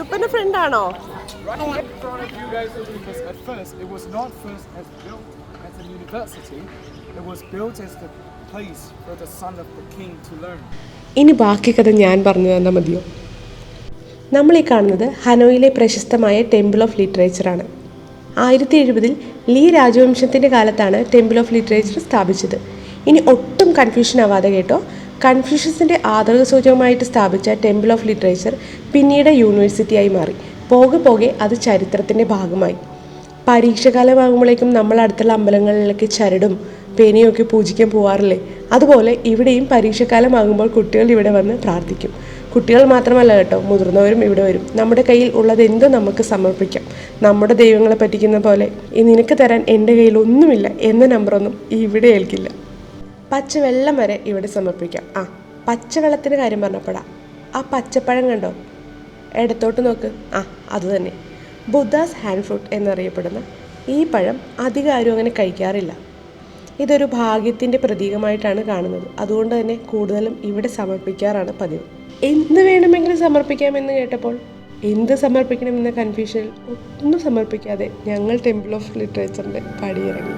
മുതുപ്പന്റെ front ആണോ? Because at first it was not first as built as a university, it was built as the place for the son of the king to learn. ഇനി ബാക്കി കഥ ഞാൻ പറഞ്ഞു തന്നാൽ മതിയോ? നമ്മൾ ഈ കാണുന്നത് ഹനോയിലെ പ്രശസ്തമായ ടെമ്പിൾ ഓഫ് ലിറ്ററേച്ചറാണ്. 1070 ലീ രാജവംശത്തിൻ്റെ കാലത്താണ് ടെമ്പിൾ ഓഫ് ലിറ്ററേച്ചർ സ്ഥാപിച്ചത്. ഇനി ഒട്ടും കൺഫ്യൂഷൻ ആവാതെ കേട്ടോ, കൺഫ്യൂഷ്യസിൻ്റെ ആദരസൂചകമായിട്ട് സ്ഥാപിച്ച ടെമ്പിൾ ഓഫ് ലിറ്ററേച്ചർ പിന്നീട് യൂണിവേഴ്സിറ്റിയായി മാറി. പോകെ പോകെ അത് ചരിത്രത്തിൻ്റെ ഭാഗമായി. പരീക്ഷകാലമാകുമ്പോഴേക്കും നമ്മൾ അടുത്തുള്ള അമ്പലങ്ങളിലേക്ക് ചരടും പേനയും ഒക്കെ പൂജിക്കാൻ പോകാറില്ലേ? അതുപോലെ ഇവിടെയും പരീക്ഷക്കാലമാകുമ്പോൾ കുട്ടികൾ ഇവിടെ വന്ന് പ്രാർത്ഥിക്കും. കുട്ടികൾ മാത്രമല്ല കേട്ടോ, മുതിർന്നവരും ഇവിടെ വരും. നമ്മുടെ കയ്യിൽ ഉള്ളതെന്തും നമുക്ക് സമർപ്പിക്കാം. നമ്മുടെ ദൈവങ്ങളെ പറ്റിക്കുന്ന പോലെ നിനക്ക് തരാൻ എൻ്റെ കയ്യിൽ ഒന്നുമില്ല എന്ന നമ്പറൊന്നും ഇവിടെ ഏൽക്കില്ല. പച്ചവെള്ളം വരെ ഇവിടെ സമർപ്പിക്കാം. പച്ചവെള്ളത്തിൻ്റെ കാര്യം പറഞ്ഞപ്പോഴാ ആ പച്ചപ്പഴം കണ്ടോ? ഇടത്തോട്ട് നോക്ക്. അതുതന്നെ ബുദ്ധാസ് ഹാൻഡ് ഫ്രൂട്ട് എന്നറിയപ്പെടുന്ന ഈ പഴം അധികം ആരും അങ്ങനെ കഴിക്കാറില്ല. ഇതൊരു ഭാഗ്യത്തിൻ്റെ പ്രതീകമായിട്ടാണ് കാണുന്നത്. അതുകൊണ്ട് തന്നെ കൂടുതലും ഇവിടെ സമർപ്പിക്കാറാണ് പതിവ്. എന്ത് വേണമെങ്കിലും സമർപ്പിക്കാമെന്ന് കേട്ടപ്പോൾ എന്ത് സമർപ്പിക്കണമെന്ന കൺഫ്യൂഷനിൽ ഒന്നും സമർപ്പിക്കാതെ ഞങ്ങൾ ടെമ്പിൾ ഓഫ് ലിറ്ററേച്ചറിൻ്റെ പടിയിറങ്ങി.